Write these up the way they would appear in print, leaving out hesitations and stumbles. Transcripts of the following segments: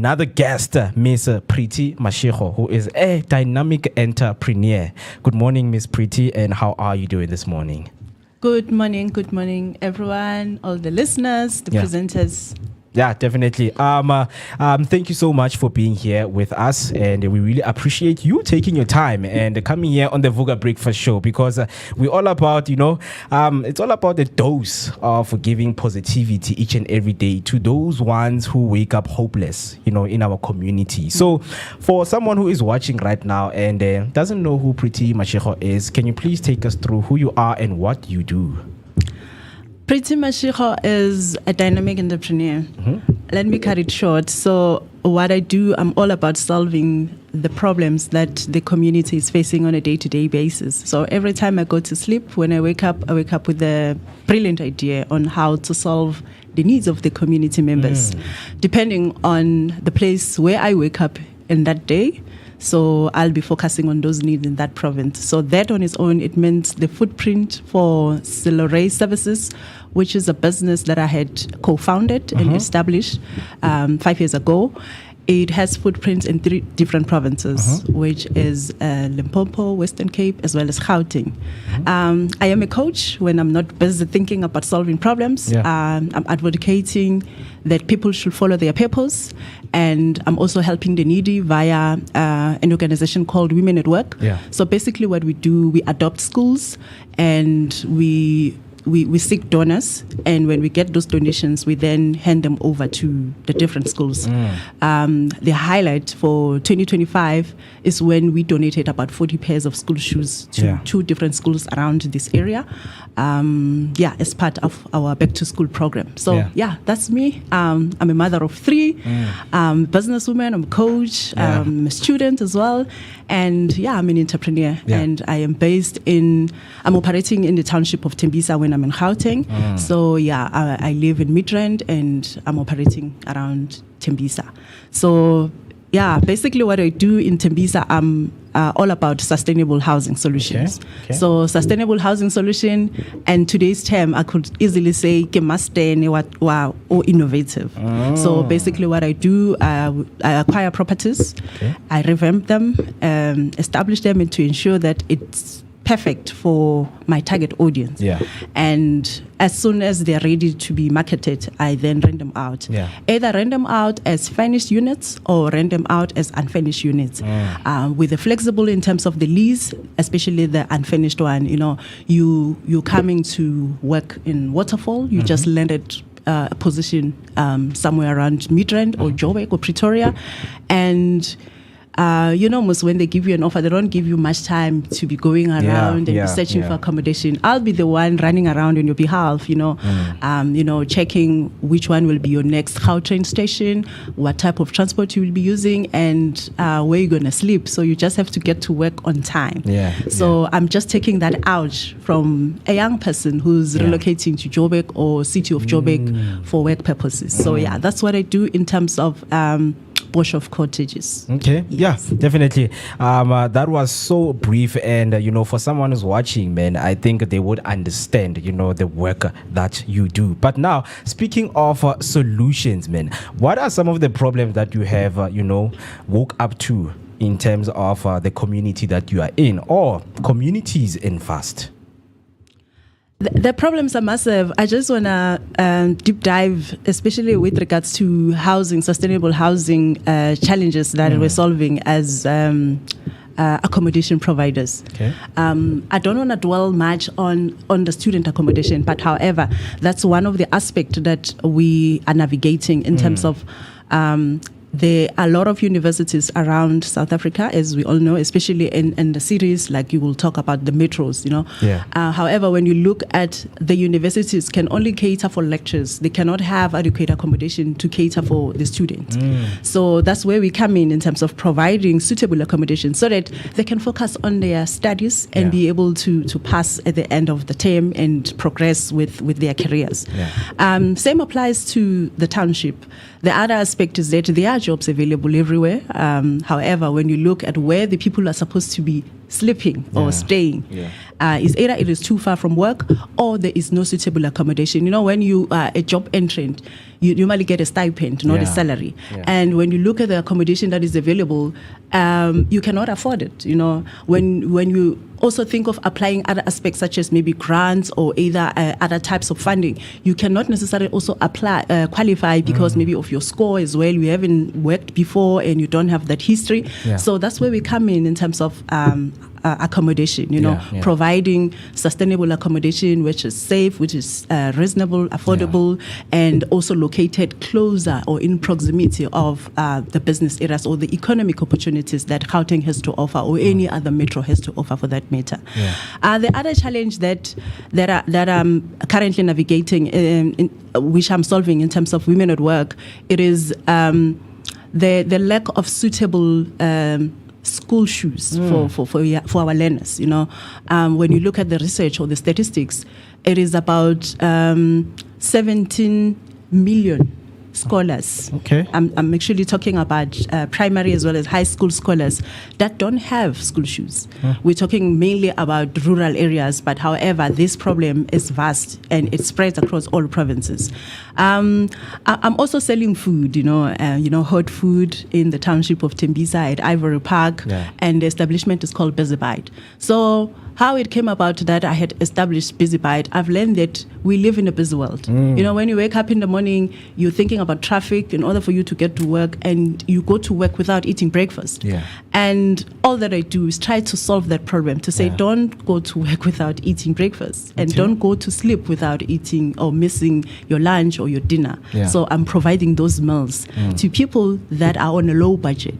another guest, Miss Pretty Mashego, who is a dynamic entrepreneur. Good morning, Miss Pretty, and how are you doing this morning? Good morning, everyone, all the listeners, the presenters. Yeah, definitely. Thank you so much for being here with us, and we really appreciate you taking your time and coming here on the Vuga Breakfast Show, because we're all about, it's all about the dose of giving positivity each and every day to those ones who wake up hopeless, in our community. So for someone who is watching right now and doesn't know who Pretty Mashego is, can you please take us through who you are and what you do? Pretty Mashego is a dynamic entrepreneur. Let me cut it short. So what I do, I'm all about solving the problems that the community is facing on a day-to-day basis. So every time I go to sleep, when I wake up with a brilliant idea on how to solve the needs of the community members, depending on the place where I wake up in that day. So I'll be focusing on those needs in that province. So that on its own, it meant the footprint for Selloray Services, which is a business that I had co-founded and established 5 years ago. It has footprints in 3 different provinces, which is Limpopo, Western Cape, as well as Gauteng. I am a coach when I'm not busy thinking about solving problems. I'm advocating that people should follow their purpose, and I'm also helping the needy via an organization called Women at Work. So basically what we do, we adopt schools and we seek donors, and when we get those donations, we then hand them over to the different schools. The highlight for 2025 is when we donated about 40 pairs of school shoes to 2 different schools around this area, as part of our back to school program. So that's me. I'm a mother of 3, I'm a businesswoman, I'm a coach, I'm a student as well, and I'm an entrepreneur. And I'm operating in the township of Tembisa when I'm in Gauteng. So I live in Midrand and I'm operating around Tembisa. So basically what I do in Tembisa, I'm all about sustainable housing solutions. So sustainable housing solution, and today's term, I could easily say or innovative. So basically what I do, I acquire properties, I revamp them, establish them, and to ensure that it's perfect for my target audience. And as soon as they're ready to be marketed, I then rent them out. Either rent them out as finished units or rent them out as unfinished units. With the flexible in terms of the lease, especially the unfinished one, you coming to work in Waterfall, you just landed a position somewhere around Midrand or Joburg or Pretoria, and most when they give you an offer, they don't give you much time to be going around and be searching for accommodation. I'll be the one running around on your behalf, checking which one will be your next train station, what type of transport you will be using, and where you're going to sleep. So you just have to get to work on time. So I'm just taking that out from a young person who's relocating to Joburg or city of Joburg for work purposes. So that's what I do in terms of Bush of cottages. Yes, definitely. That was so brief, and for someone who's watching, man, I think they would understand, the work that you do. But now, speaking of solutions, man, what are some of the problems that you have, woke up to in terms of the community that you are in, or communities in fast? The problems are massive. I just want to deep dive, especially with regards to housing, sustainable housing challenges that we're solving as accommodation providers. I don't want to dwell much on the student accommodation, but however, that's one of the aspects that we are navigating in terms of there are a lot of universities around South Africa, as we all know, especially in the cities, like you will talk about the metros, However, when you look at the universities can only cater for lectures. They cannot have adequate accommodation to cater for the students. So that's where we come in terms of providing suitable accommodation so that they can focus on their studies and be able to pass at the end of the term and progress with their careers. Same applies to the township. The other aspect is that there are jobs available everywhere. However, when you look at where the people are supposed to be sleeping or staying, is either it is too far from work or there is no suitable accommodation. You know, when you are a job entrant, you normally get a stipend, not a salary. And when you look at the accommodation that is available, you cannot afford it. You know, when you also think of applying other aspects such as maybe grants or either other types of funding, you cannot necessarily also qualify because maybe of your score as well. You haven't worked before and you don't have that history. So that's where we come in terms of accommodation, providing sustainable accommodation which is safe, which is reasonable, affordable, and also located closer or in proximity of the business areas or the economic opportunities that Gauteng has to offer or any other metro has to offer for that matter. The other challenge that I'm currently navigating, which I'm solving in terms of women at work, it is the lack of suitable school shoes for our learners. You know, when you look at the research or the statistics, it is about 17 million scholars. I'm actually talking about primary as well as high school scholars that don't have school shoes. We're talking mainly about rural areas, but however, this problem is vast and it spreads across all provinces. I'm also selling food, hot food in the township of Tembisa at Ivory Park, and the establishment is called Busy Bite. So how it came about that I had established Busy Bite, I've learned that we live in a busy world. You know, when you wake up in the morning, you're thinking about traffic in order for you to get to work, and you go to work without eating breakfast. And all that I do is try to solve that problem, to say don't go to work without eating breakfast, and don't go to sleep without eating or missing your lunch or your dinner. So I'm providing those meals to people that are on a low budget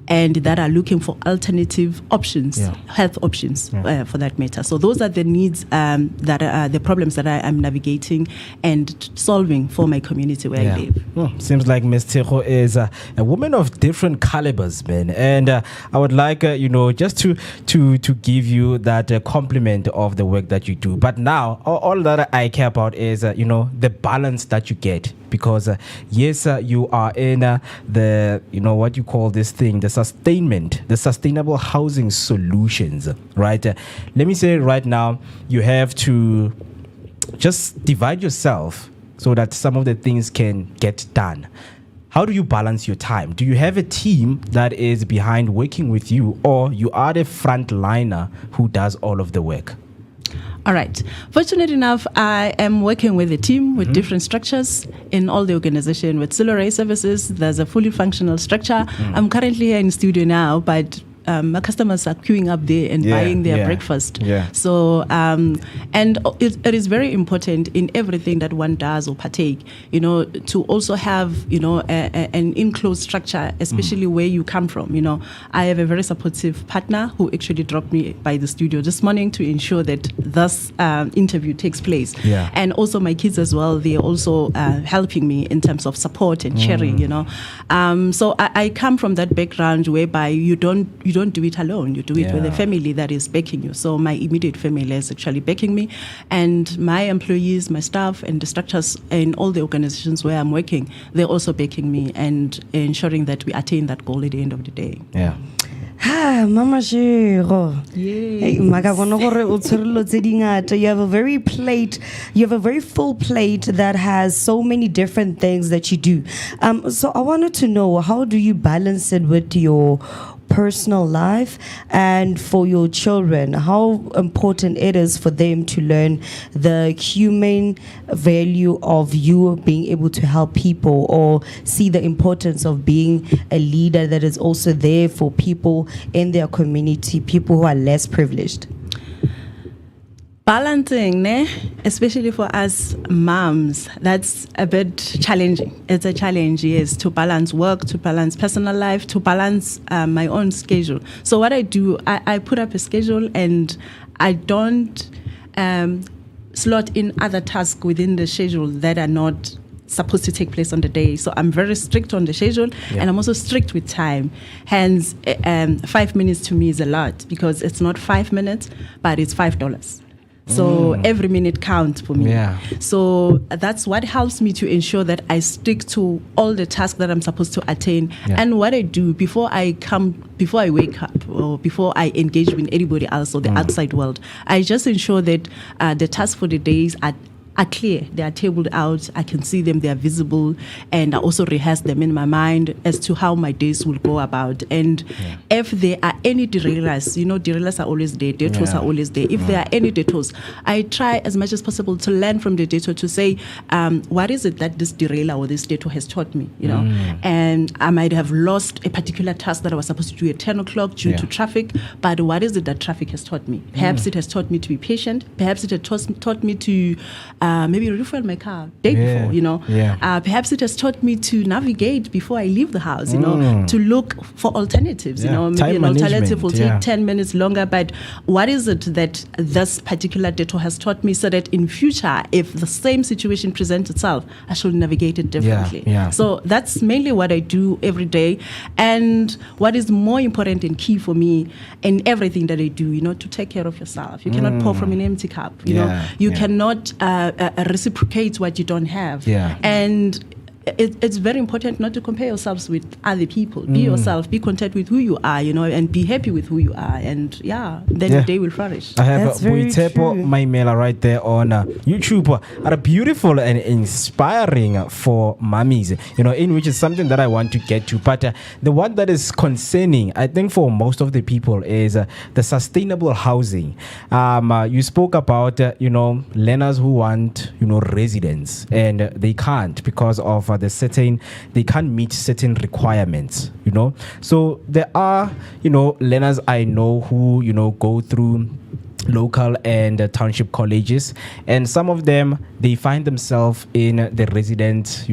and that are looking for alternative options, health options for that matter. So those are the needs that are the problems that I am navigating and solving for my community where I live. Seems like Ms. Tejo is a woman of different calibers, man. And I would like, just to give you that compliment of the work that you do. But now, all that I care about is, the balance that you get. Because, yes, you are in the, what you call this thing, the sustainable housing solutions, right? Let me say right now, you have to just divide yourself so that some of the things can get done. How do you balance your time? Do you have a team that is behind working with you, or you are the frontliner who does all of the work? All right. Fortunate enough, I am working with a team with different structures in all the organization. With Selloray Services, there's a fully functional structure. I'm currently here in studio now, but my customers are queuing up there and buying their breakfast. So, and it is very important in everything that one does or partake, to also have, an enclosed structure, especially where you come from. I have a very supportive partner who actually dropped me by the studio this morning to ensure that this interview takes place. And also my kids as well, they are also helping me in terms of support and sharing, So I come from that background whereby you don't do it alone. You do it with a family that is backing you. So my immediate family is actually backing me, and my employees, my staff, and the structures in all the organizations where I'm working, they're also backing me and ensuring that we attain that goal at the end of the day. Mama Mashego. Yes. You have a very full plate that has so many different things that you do. So I wanted to know, how do you balance it with your personal life and for your children? How important it is for them to learn the human value of you being able to help people, or see the importance of being a leader that is also there for people in their community, people who are less privileged? Balancing, especially for us moms, that's a bit challenging. It's a challenge, yes, to balance work, to balance personal life, to balance my own schedule. So what I do, I put up a schedule, and I don't slot in other tasks within the schedule that are not supposed to take place on the day. So I'm very strict on the schedule, and I'm also strict with time. Hence, 5 minutes to me is a lot, because it's not 5 minutes, but it's $5. So every minute counts for me. Yeah. So that's what helps me to ensure that I stick to all the tasks that I'm supposed to attain. Yeah. And what I do before I wake up or before I engage with anybody else or the outside world, I just ensure that the tasks for the days are clear. They are tabled out. I can see them. They are visible. And I also rehearse them in my mind as to how my days will go about. And if there are any derailers, derailers are always there. Detours are always there. If there are any detours, I try as much as possible to learn from the detour to say, what is it that this derailer or this detour has taught me, And I might have lost a particular task that I was supposed to do at 10 o'clock due to traffic, but what is it that traffic has taught me? Perhaps it has taught me to be patient. Perhaps it has taught me to maybe refuel my car day before, perhaps it has taught me to navigate before I leave the house, to look for alternatives, maybe Time an alternative will management, take 10 minutes longer, but what is it that this particular detour has taught me so that in future, if the same situation presents itself, I should navigate it differently. So that's mainly what I do every day. And what is more important and key for me in everything that I do, to take care of yourself. You cannot pour from an empty cup, you cannot reciprocate what you don't have. And it's very important not to compare yourselves with other people. Be yourself, be content with who you are, and be happy with who you are. And then your day will flourish. I have That's very Boitepo true. Maimela right there on YouTube. Are beautiful and inspiring for mummies, in which is something that I want to get to. But the one that is concerning, I think, for most of the people is the sustainable housing. You spoke about, learners who want, residence, and they can't because of they can't meet certain requirements, So there are, learners I know who, go through local and township colleges, and some of them, they find themselves in the residence,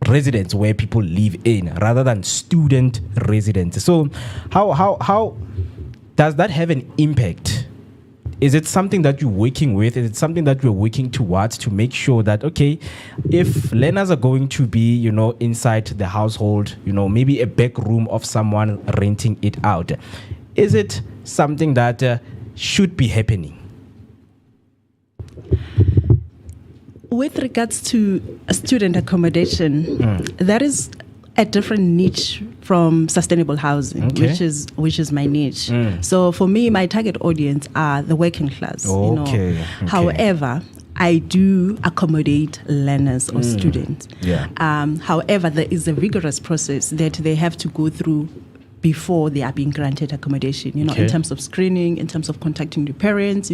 residence where people live in rather than student residence. So how does that have an impact? Is it something that you're working with? Is it something that you're working towards to make sure that, okay, if learners are going to be, inside the household, maybe a back room of someone renting it out, is it something that should be happening? With regards to student accommodation, that is a different niche from sustainable housing, which is my niche. So for me, my target audience are the working class. However, I do accommodate learners or students. However, there is a rigorous process that they have to go through before they are being granted accommodation, in terms of screening, in terms of contacting the parents,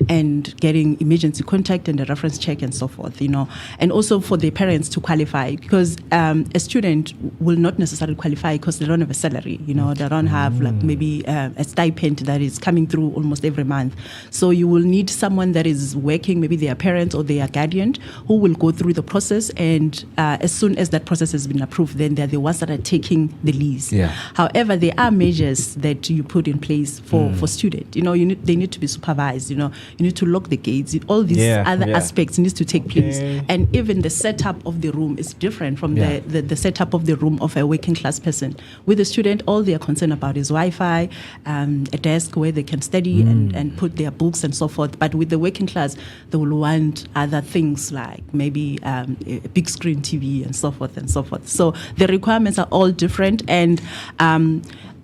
and getting emergency contact and the reference check and so forth, and also for the parents to qualify, because a student will not necessarily qualify because they don't have a salary, they don't have maybe a stipend that is coming through almost every month. So you will need someone that is working, maybe their parent or their guardian, who will go through the process, and as soon as that process has been approved, then they're the ones that are taking the lease. However, there are measures that you put in place for students. They need to be supervised. You need to lock the gates. All these other aspects needs to take place. And even the setup of the room is different from the setup of the room of a working class person. With the student, all they are concerned about is Wi-Fi, a desk where they can study and put their books and so forth. But with the working class, they will want other things like maybe a big screen TV and so forth and so forth. So the requirements are all different, and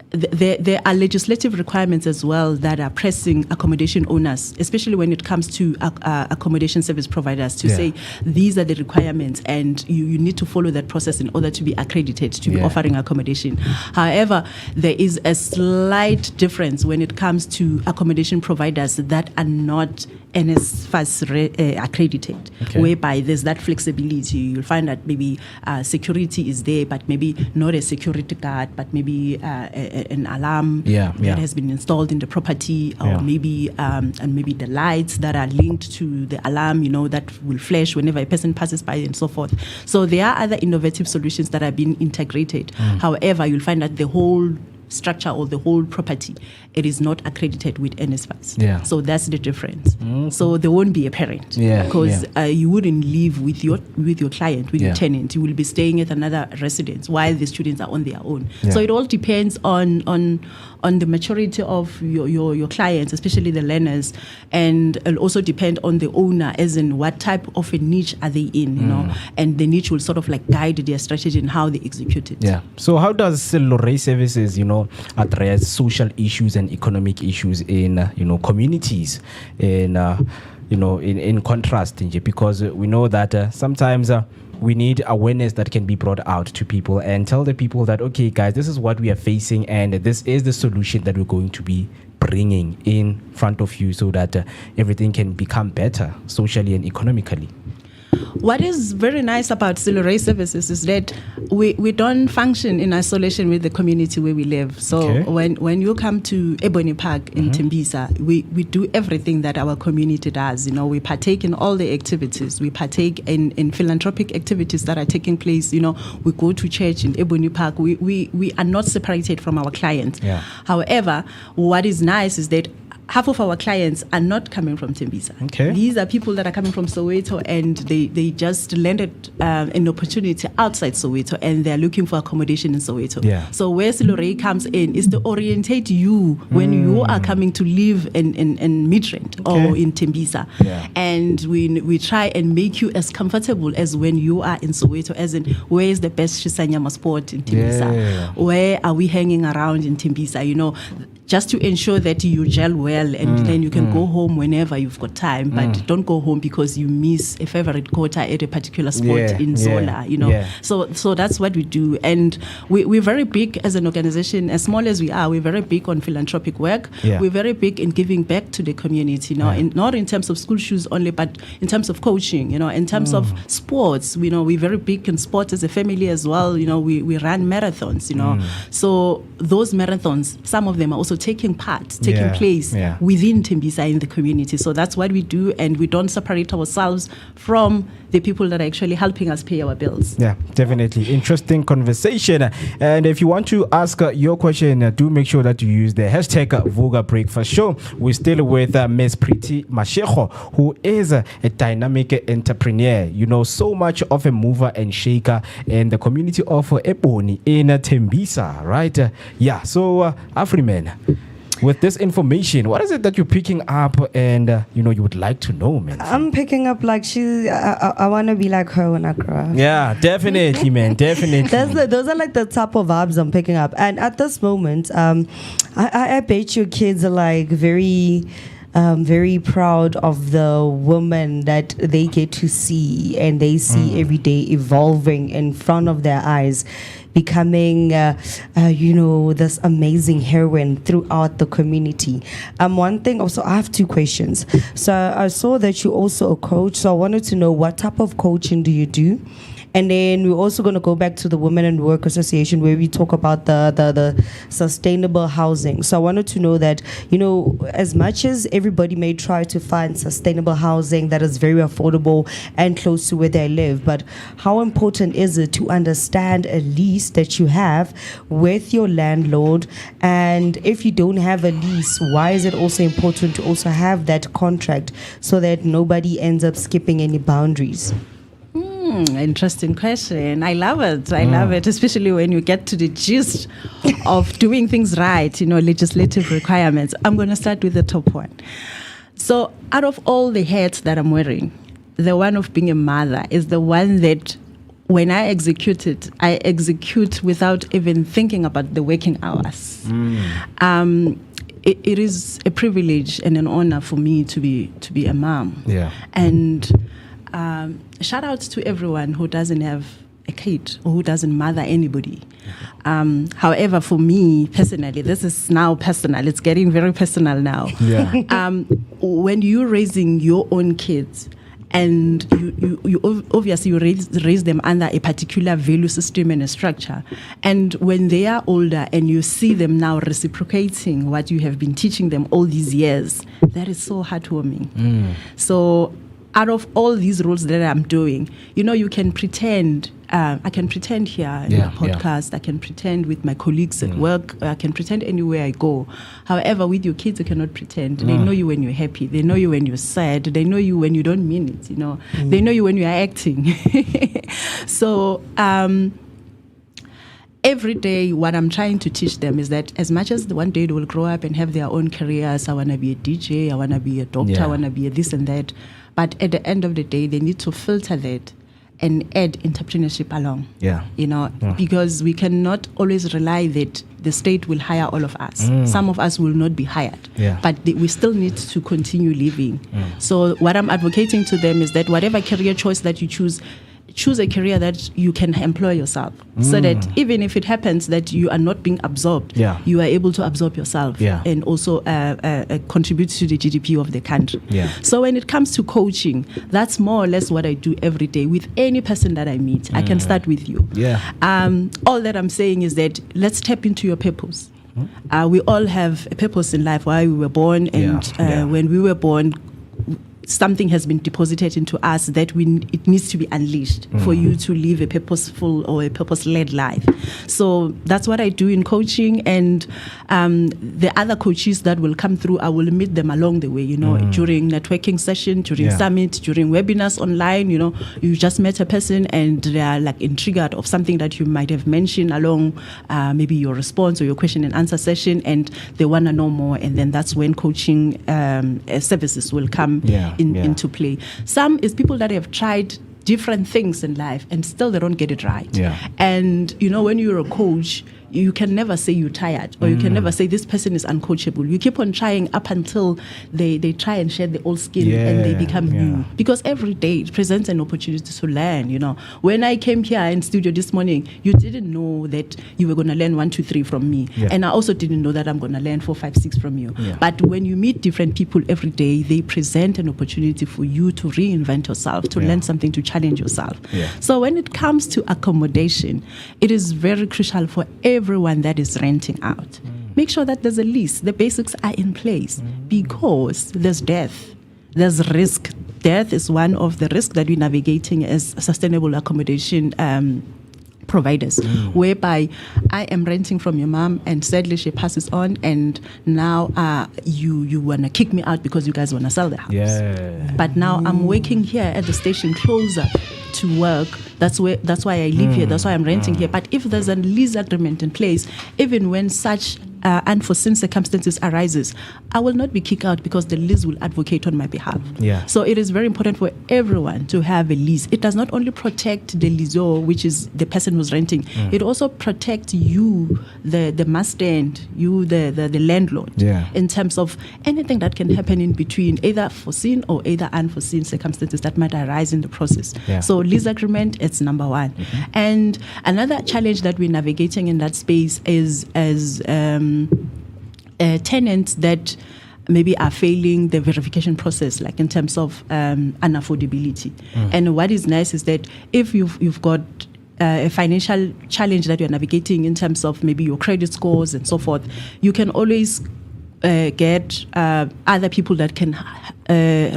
there are legislative requirements as well that are pressing accommodation owners, especially when it comes to accommodation service providers, to say these are the requirements and you need to follow that process in order to be accredited to be offering accommodation. However, there is a slight difference when it comes to accommodation providers that are not NSFAS accredited, whereby there's that flexibility. You'll find that maybe security is there, but maybe not a security guard, but maybe an alarm that has been installed in the property, or maybe the lights that are linked to the alarm, that will flash whenever a person passes by and so forth. So there are other innovative solutions that are being integrated. However, you'll find that the whole structure or the whole property, it is not accredited with NSFAS. Yeah. So that's the difference. So there won't be a parent, because you wouldn't live with your client, with your tenant. You will be staying at another residence while the students are on their own. So it all depends on the maturity of your clients, especially the learners, and it'll also depend on the owner, as in what type of a niche are they in, you know, and the niche will sort of like guide their strategy and how they execute it. Yeah. So how does Selloray Services, address social issues and economic issues in, communities, in contrast, because we know that sometimes we need awareness that can be brought out to people and tell the people that, okay, guys, this is what we are facing and this is the solution that we're going to be bringing in front of you so that everything can become better socially and economically. What is very nice about Selloray Services is that we don't function in isolation with the community where we live. So when you come to Ebony Park in Tembisa, we do everything that our community does. We partake in all the activities. We partake in philanthropic activities that are taking place. We go to church in Ebony Park. We are not separated from our clients. Yeah. However, what is nice is that half of our clients are not coming from Tembisa. Okay. These are people that are coming from Soweto, and they just landed an opportunity outside Soweto, and they're looking for accommodation in Soweto. Yeah. So where Selloray comes in is to orientate you when you are coming to live in Midrand or in Tembisa. Yeah. And we try and make you as comfortable as when you are in Soweto, as in where is the best Shisanyama spot in Tembisa? Yeah. Where are we hanging around in Tembisa? Just to ensure that you gel well, and then you can go home whenever you've got time. But don't go home because you miss a favorite quota at a particular spot in Zola. So that's what we do, and we're very big as an organization. As small as we are, we're very big on philanthropic work. Yeah. We're very big in giving back to the community. Not in terms of school shoes only, but in terms of coaching. In terms of sports. We're very big in sports as a family as well. We run marathons. So those marathons, some of them are also taking place within Tembisa in the community. So that's what we do, and we don't separate ourselves from the people that are actually helping us pay our bills. Yeah, definitely. Interesting conversation. And if you want to ask your question, do make sure that you use the hashtag Vuga Breakfast Show. We're still with Ms. Pretty Mashego, who is a dynamic entrepreneur. So much of a mover and shaker in the community of Ebony in Tembisa, right? So Afriman, with this information, what is it that you're picking up and you would like to know, man? I'm picking up like I want to be like her when I grow up. Yeah, definitely, man, definitely. Those are like the type of vibes I'm picking up. And at this moment, I bet your kids are like very proud of the woman that they get to see, and they see every day evolving in front of their eyes, becoming, this amazing heroine throughout the community. One thing also, I have two questions. So I saw that you're also a coach. So I wanted to know, what type of coaching do you do? And then we're also going to go back to the Women and Work Association, where we talk about the sustainable housing. So I wanted to know that, as much as everybody may try to find sustainable housing that is very affordable and close to where they live, but how important is it to understand a lease that you have with your landlord? And if you don't have a lease, why is it also important to also have that contract so that nobody ends up skipping any boundaries? Interesting question. I love it. I love it, especially when you get to the gist of doing things right, legislative requirements. I'm going to start with the top one. So out of all the hats that I'm wearing, the one of being a mother is the one that when I execute it, I execute without even thinking about the working hours. It is a privilege and an honor for me to be a mom. Yeah. And shout out to everyone who doesn't have a kid or who doesn't mother anybody. However, for me personally, this is now personal. It's getting very personal now. Yeah. When you're raising your own kids, and you obviously you raise them under a particular value system and a structure, and when they are older and you see them now reciprocating what you have been teaching them all these years, that is so heartwarming. So out of all these roles that I'm doing, you can pretend. I can pretend here in a podcast. I can pretend with my colleagues at work. I can pretend anywhere I go. However, with your kids, you cannot pretend. They know you when you're happy. They know you when you're sad. They know you when you don't mean it. They know you when you are acting. So every day, what I'm trying to teach them is that as much as one day they will grow up and have their own careers, I want to be a DJ, I want to be a doctor, I want to be a this and that. But at the end of the day, they need to filter that and add entrepreneurship along. Because we cannot always rely that the state will hire all of us. Some of us will not be hired, but we still need to continue living. So what I'm advocating to them is that whatever career choice that you choose a career that you can employ yourself, so that even if it happens that you are not being absorbed, you are able to absorb yourself and also contribute to the GDP of the country. So when it comes to coaching, that's more or less what I do every day with any person that I meet. I can start with you. All that I'm saying is that let's tap into your purpose. We all have a purpose in life, why we were born, and when we were born, something has been deposited into us that it needs to be unleashed for you to live a purposeful or a purpose-led life. So that's what I do in coaching, and the other coaches that will come through, I will meet them along the way, during networking session, during summit, during webinars online. You just met a person and they are like intrigued of something that you might have mentioned along maybe your response or your question and answer session, and they want to know more, and then that's when coaching services will come into play. Some is people that have tried different things in life and still they don't get it right. And when you're a coach, you can never say you're tired, or you can never say this person is uncoachable. You keep on trying up until they try and shed the old skin and they become new. Because every day it presents an opportunity to learn. When I came here in studio this morning, you didn't know that you were going to learn 1, 2, 3 from me, and I also didn't know that I'm going to learn 4, 5, 6 from you. But when you meet different people every day, they present an opportunity for you to reinvent yourself, to learn something, to challenge yourself. So when it comes to accommodation, it is very crucial for everyone that is renting out. Make sure that there's a lease, the basics are in place, because there's death, there's risk. Death is one of the risks that we're navigating as sustainable accommodation providers, whereby I am renting from your mom and sadly she passes on, and now you want to kick me out because you guys want to sell the house. But now I'm working here at the station closer to work. That's why I live here. That's why I'm renting here. But if there's a lease agreement in place, even when such unforeseen circumstances arises, I will not be kicked out because the lease will advocate on my behalf. So it is very important for everyone to have a lease. It does not only protect the leaseor, which is the person who's renting, it also protects you, the must-stand, you, the landlord, in terms of anything that can happen in between, either foreseen or either unforeseen circumstances that might arise in the process. So lease agreement, it's number one. And another challenge that we're navigating in that space is as tenants that maybe are failing the verification process, like in terms of unaffordability. And what is nice is that if you've got a financial challenge that you're navigating in terms of maybe your credit scores and so forth, you can always get other people that can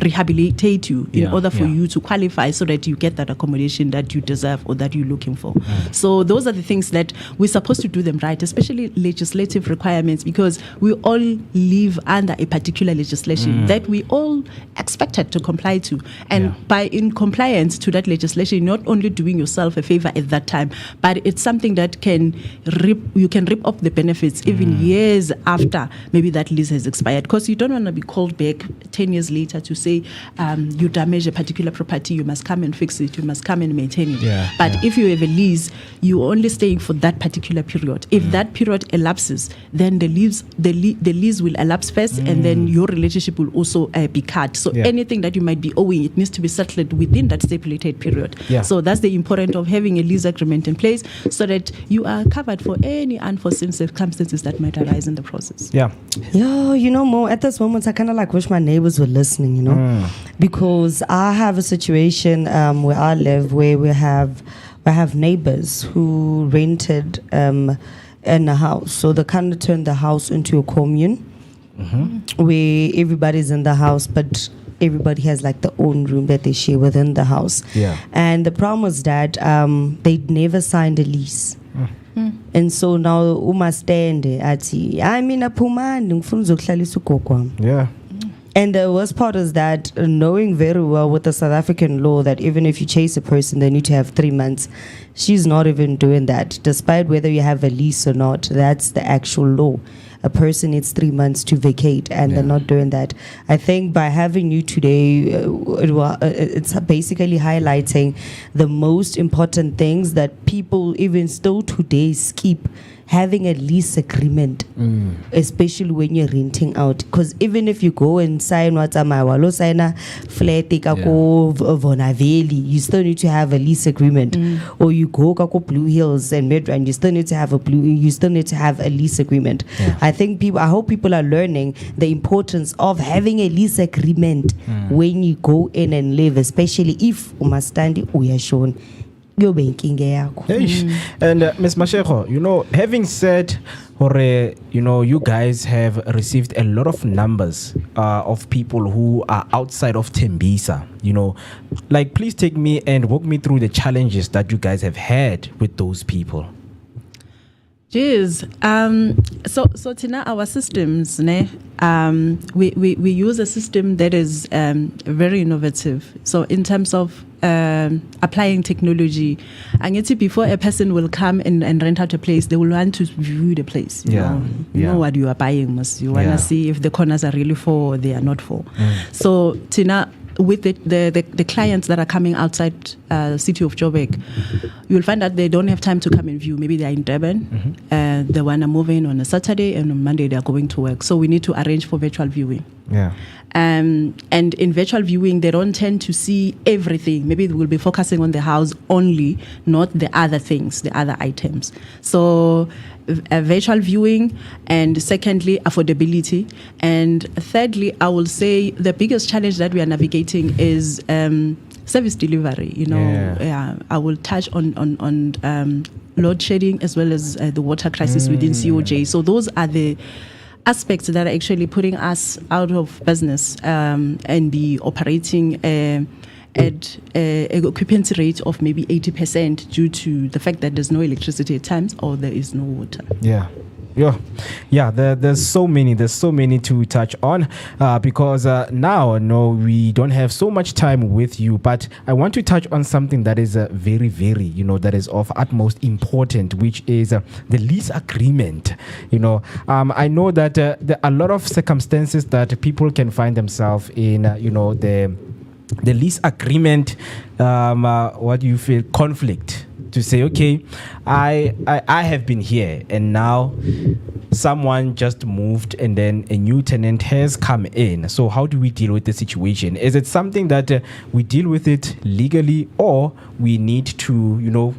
rehabilitate you in order for you to qualify, so that you get that accommodation that you deserve or that you're looking for. So those are the things that we're supposed to do them right, especially legislative requirements, because we all live under a particular legislation that we all expected to comply to. And by in compliance to that legislation, you're not only doing yourself a favor at that time, but it's something that you can rip off the benefits even years after maybe that lease has expired, because you don't want to be called back 10 years later to say you damaged a particular property, you must come and fix it, you must come and maintain it. But if you have a lease, you're only staying for that particular period. If that period elapses, then the lease will elapse first, and then your relationship will also be cut. So anything that you might be owing, it needs to be settled within that stipulated period. So that's the importance of having a lease agreement in place, so that you are covered for any unforeseen circumstances that might arise in the process. Mo, at this moment, I kind of like wish my neighbors were listening, because I have a situation where I live where we have neighbors who rented in a house. So they kind of turned the house into a commune where everybody's in the house, but everybody has like their own room that they share within the house. Yeah. And the problem was that they'd never signed a lease. And so now uma stand ati I mean aphumani ngifuna uzokuhlalisa ugogo wami. Yeah. And the worst part is that knowing very well with the South African law that even if you chase a person, they need to have 3 months. She's not even doing that. Despite whether you have a lease or not, that's the actual law. A person needs 3 months to vacate, and they're not doing that. I think by having you today, it's basically highlighting the most important things that people even still today skip. Having a lease agreement, especially when you're renting out, because even if you go and sign walo sign a flat Vonaveli, you still need to have a lease agreement. Or you go kako Blue Hills and Midrand, you still need to have a lease agreement. I hope people are learning the importance of having a lease agreement when you go in and live, especially if umastandi uyashon. And Ms. Mashego, having said, you guys have received a lot of numbers of people who are outside of Tembisa. Please take me and walk me through the challenges that you guys have had with those people. Cheers. So Tina, our systems, we use a system that is very innovative. So in terms of applying technology, and before a person will come and rent out a place, they will want to view the place. You know what you are buying. You want to see if the corners are really for or they are not for. So Tina, with the clients that are coming outside city of Joburg, you'll find that they don't have time to come and view. Maybe they're in Durban, they want to move in on a Saturday, and on Monday they are going to work. So we need to arrange for virtual viewing. And in virtual viewing, they don't tend to see everything. Maybe they will be focusing on the house only, not the other things, the other items. So virtual viewing, and secondly, affordability. And thirdly, I will say the biggest challenge that we are navigating is service delivery. I will touch on load shedding as well as the water crisis within COJ. So those are the aspects that are actually putting us out of business and be operating at an occupancy rate of maybe 80% due to the fact that there's no electricity at times or there is no water. There's so many to touch on because now we don't have so much time with you, but I want to touch on something that is very, very, that is of utmost important, which is the lease agreement. I know that there are a lot of circumstances that people can find themselves in, the lease agreement, what do you feel, conflict. To say, okay, I have been here and now someone just moved and then a new tenant has come in. So how do we deal with the situation? Is it something that we deal with it legally, or we need to,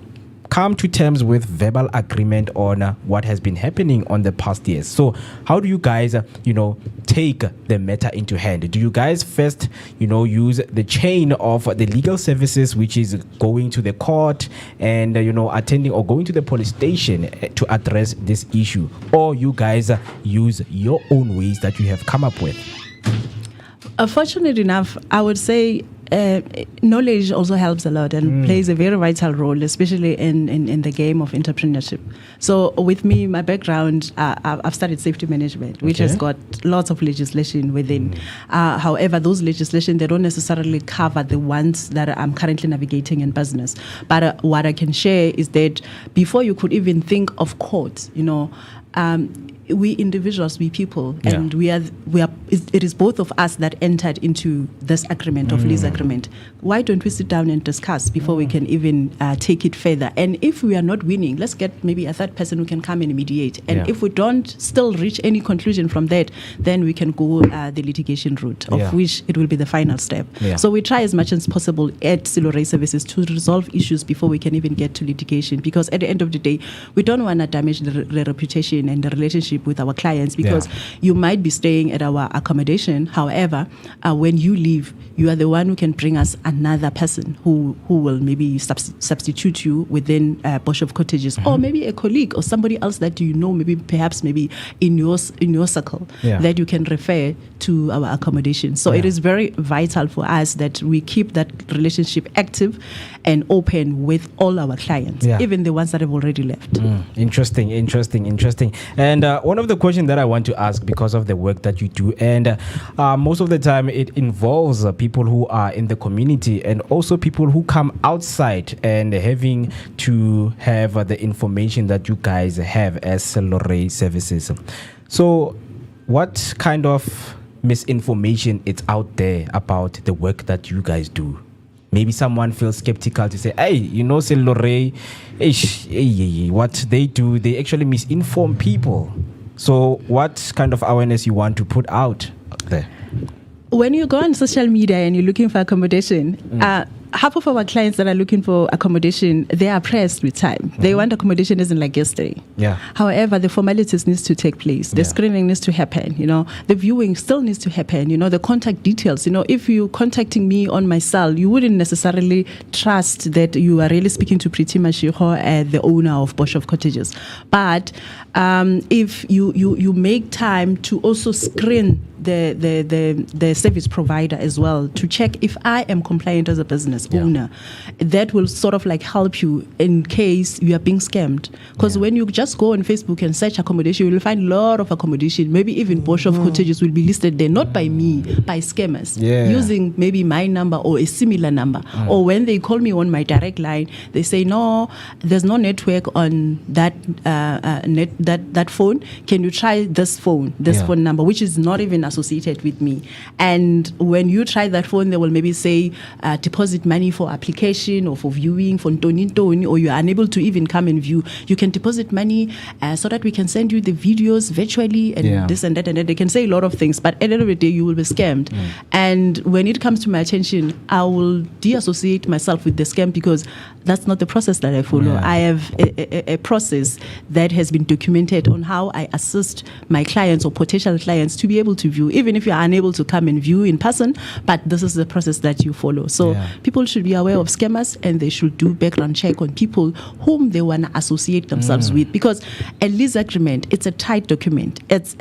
come to terms with verbal agreement on what has been happening on the past years? So how do you guys, take the matter into hand? Do you guys first, use the chain of the legal services, which is going to the court and, attending or going to the police station to address this issue? Or you guys use your own ways that you have come up with? Fortunately enough, I would say knowledge also helps a lot and plays a very vital role, especially in the game of entrepreneurship. So with me, my background, I've studied safety management, which has got lots of legislation within. However, those legislation, they don't necessarily cover the ones that I'm currently navigating in business. But what I can share is that before you could even think of court, we individuals, we people, and we are. It is both of us that entered into this agreement of lease agreement. Why don't we sit down and discuss before we can even take it further? And if we are not winning, let's get maybe a third person who can come and mediate. And if we don't still reach any conclusion from that, then we can go the litigation route, of which it will be the final step. So we try as much as possible at Selloray Services to resolve issues before we can even get to litigation, because at the end of the day, we don't want to damage the reputation connection and the relationship with our clients, because you might be staying at our accommodation. However, when you leave, you are the one who can bring us another person who will maybe substitute you within Bush of Cottages, or maybe a colleague or somebody else that you know, maybe perhaps maybe in your circle that you can refer to our accommodation. So it is very vital for us that we keep that relationship active and open with all our clients, even the ones that have already left. Interesting. And one of the questions that I want to ask, because of the work that you do, and most of the time it involves people who are in the community and also people who come outside and having to have the information that you guys have as Selloray Services. So what kind of misinformation is out there about the work that you guys do? Maybe someone feels skeptical to say, hey, Selloray, what they do, they actually misinform people. So what kind of awareness you want to put out there? When you go on social media and you're looking for accommodation, half of our clients that are looking for accommodation, they are pressed with time. They want accommodation isn't like yesterday. However, the formalities needs to take place. The screening needs to happen. The viewing still needs to happen. The contact details. If you're contacting me on my cell, you wouldn't necessarily trust that you are really speaking to Pretty Mashego, the owner of Bush of Cottages. But if you make time to also screen the service provider as well, to check if I am compliant as a business owner, that will sort of like help you in case you are being scammed. Because when you just go on Facebook and search accommodation, you will find a lot of accommodation. Maybe even Bush of Cottages will be listed there, not by me, by scammers, using maybe my number or a similar number. Or when they call me on my direct line, they say, no, there's no network on that that phone. Can you try this phone number, which is not even associated with me? And when you try that phone, they will maybe say deposit money for application or for viewing, for Tony, or you are unable to even come and view. You can deposit money so that we can send you the videos virtually and this and that and that. They can say a lot of things, but at the end of the day, you will be scammed. And when it comes to my attention, I will deassociate myself with the scam, because that's not the process that I follow. I have a process that has been documented on how I assist my clients or potential clients to be able to view, even if you are unable to come and view in person, but this is the process that you follow. So people should be aware of scammers, and they should do background check on people whom they want to associate themselves with, because a lease agreement, it's a tight document. It's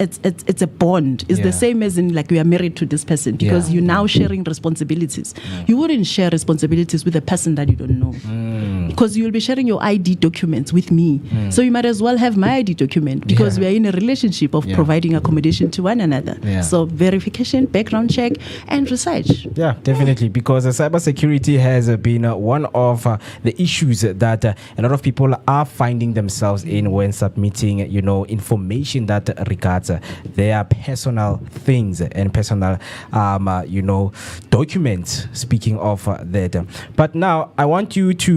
a bond. It's the same as in like we are married to this person, because you're now sharing responsibilities. You wouldn't share responsibilities with a person that you don't know, because you will be sharing your ID documents with me. So you might as well have my ID document, because we are in a relationship of providing accommodation to one another. So verification, background check, and research. Yeah, definitely, because cybersecurity has been one of the issues that a lot of people are finding themselves in when submitting, information that regards their personal things and personal, documents. Speaking of that, but now I want you to,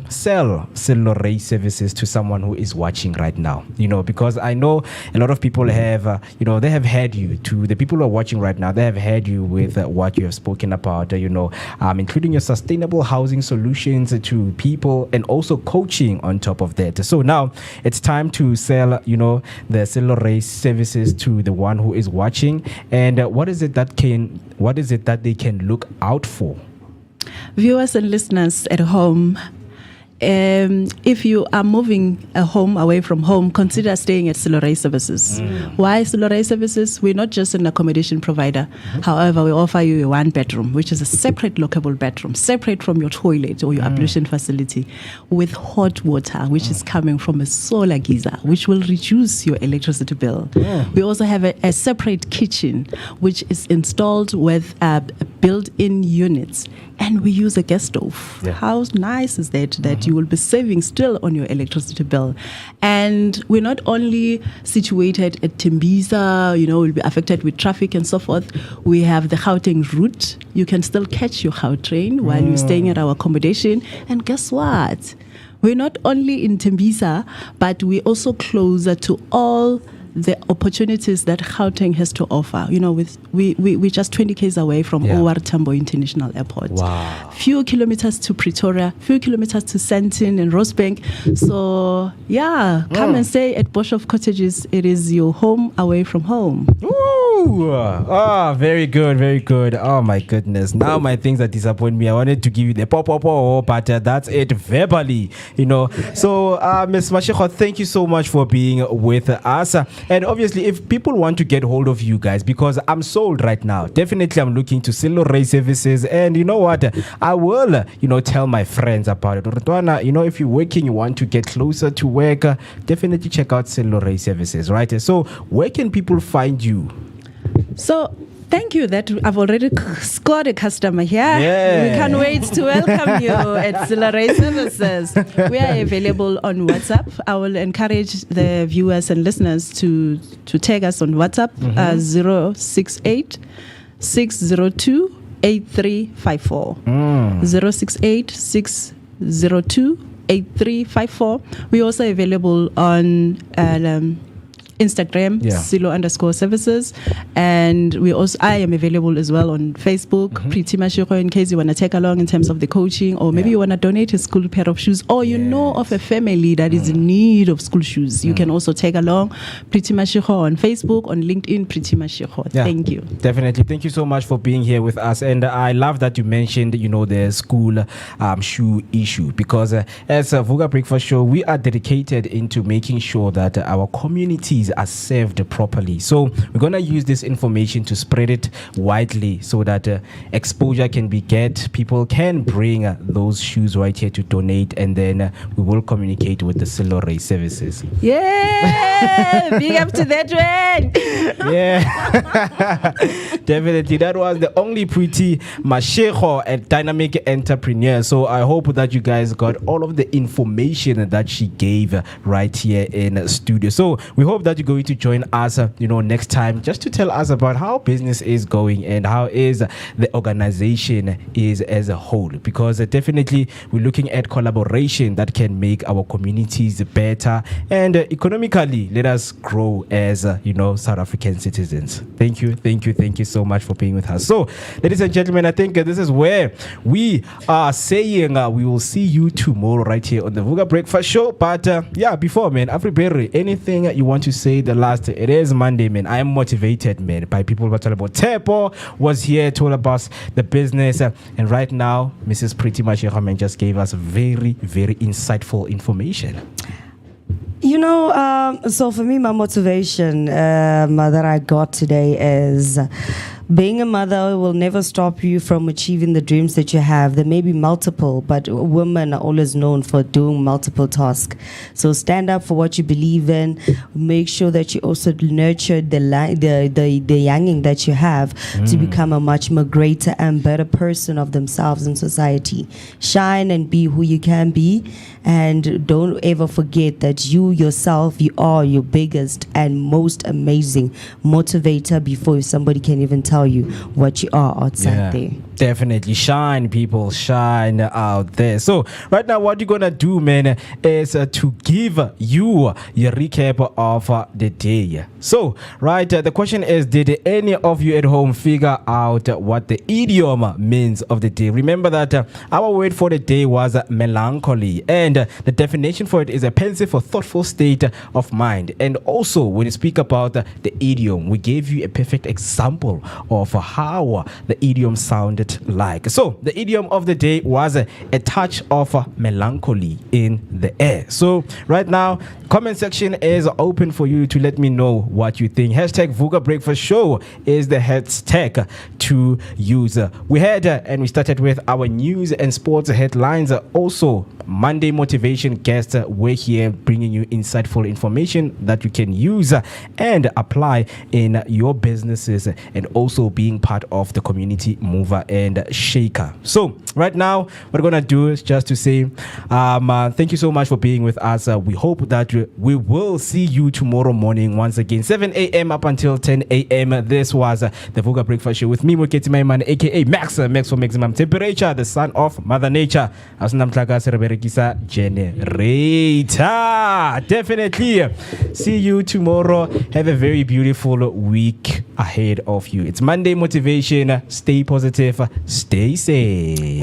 sell Selloray Services to someone who is watching right now. Because I know a lot of people have, they have heard you. To the people who are watching right now, they have heard you with what you have spoken about, including your sustainable housing solutions to people and also coaching on top of that. So now it's time to sell, the Selloray Services to the one who is watching. And what is it that they can look out for? Viewers and listeners at home, if you are moving a home away from home, consider staying at Selloray Services. Why Selloray Services? We're not just an accommodation provider. However, we offer you a 1-bedroom, which is a separate lockable bedroom, separate from your toilet or your ablution facility, with hot water, which is coming from a solar geyser, which will reduce your electricity bill. We also have a separate kitchen, which is installed with built-in units, and we use a gas stove. How nice is that you will be saving still on your electricity bill? And we're not only situated at Tembisa, will be affected with traffic and so forth. We have the Gauteng route. You can still catch your Gautrain while you're staying at our accommodation. And guess what? We're not only in Tembisa, but we're also closer to all the opportunities that Gauteng has to offer. We're just 20 k's away from OR Tambo International Airport. Wow. Few kilometers to Pretoria, few kilometers to Sandton and Rosebank. So come and stay at Boshoff Cottages. It is your home away from home. Ooh. Oh, very good, very good. Oh my goodness. Now my things that disappoint me. I wanted to give you the pop, but that's it verbally, So, Ms. Mashego, thank you so much for being with us. And obviously, if people want to get hold of you guys, because I'm sold right now, definitely I'm looking to Selloray Services. And you know what? I will, tell my friends about it. If you're working, you want to get closer to work, definitely check out Selloray Services, right? So, where can people find you? So, thank you that I've already scored a customer here. Yeah. We can't wait to welcome you at Selloray Services. We are available on WhatsApp. I will encourage the viewers and listeners to tag us on WhatsApp, 068 602 8354. 068 602 8354. We're also available on Instagram, Sello_services, and I am available as well on Facebook, Pretty Mashego, in case you want to take along in terms of the coaching, or maybe you want to donate a school pair of shoes, or you know of a family that is in need of school shoes. You can also take along Pretty Mashego on Facebook, on LinkedIn, Pretty Mashego. Thank you. Definitely. Thank you so much for being here with us. And I love that you mentioned, the school shoe issue, because as a Vuga Breakfast Show, we are dedicated into making sure that our communities are served properly. So we're going to use this information to spread it widely so that exposure can be get. People can bring those shoes right here to donate, and then we will communicate with the Selloray Services. Yeah, big up to that one. Yeah, definitely. That was the only Pretty Mashego, a dynamic entrepreneur. So I hope that you guys got all of the information that she gave right here in studio. So we hope that you're going to join us, next time, just to tell us about how business is going and how is the organization is as a whole. Because definitely we're looking at collaboration that can make our communities better and economically let us grow as South African citizens. Thank you so much for being with us. So, ladies and gentlemen, I think this is where we are saying we will see you tomorrow right here on the Vuga Breakfast Show. But before, man, Afriberry, anything you want to say? The last, it is Monday, man. I am motivated, man, by people who are talking about Tepo was here, told about the business, and right now Mrs. Pretty Mashego, man, just gave us very, very insightful information. So for me, my motivation that I got today is being a mother will never stop you from achieving the dreams that you have. There may be multiple, but women are always known for doing multiple tasks. So stand up for what you believe in. Make sure that you also nurture the younging that you have to become a much more greater and better person of themselves in society. Shine and be who you can be. And don't ever forget that you yourself, you are your biggest and most amazing motivator before somebody can even tell you what you are outside there. Definitely shine, people, shine out there. So right now what you're gonna do, man, is to give you your recap of the day. So the question is, did any of you at home figure out what the idiom means of the day? Remember that our word for the day was melancholy, and the definition for it is a pensive or thoughtful state of mind. And also when you speak about the idiom, we gave you a perfect example of how the idiom sounded like. So the idiom of the day was a touch of melancholy in the air. So right now, comment section is open for you to let me know what you think. Hashtag Vuga Breakfast Show is the hashtag to use. We had and we started with our news and sports headlines. Also, Monday motivation guests were here bringing you insightful information that you can use and apply in your businesses, and also being part of the community mover and shaker. So right now what we're gonna do is just to say thank you so much for being with us. We hope that we will see you tomorrow morning once again, 7 a.m. up until 10 a.m. This was the Vuga Breakfast Show with me, Moketi Maiman, aka Max for maximum temperature, the son of Mother Nature. Generator, definitely. See you tomorrow. Have a very beautiful week ahead of you. It's Monday Motivation. Stay positive. Stay safe.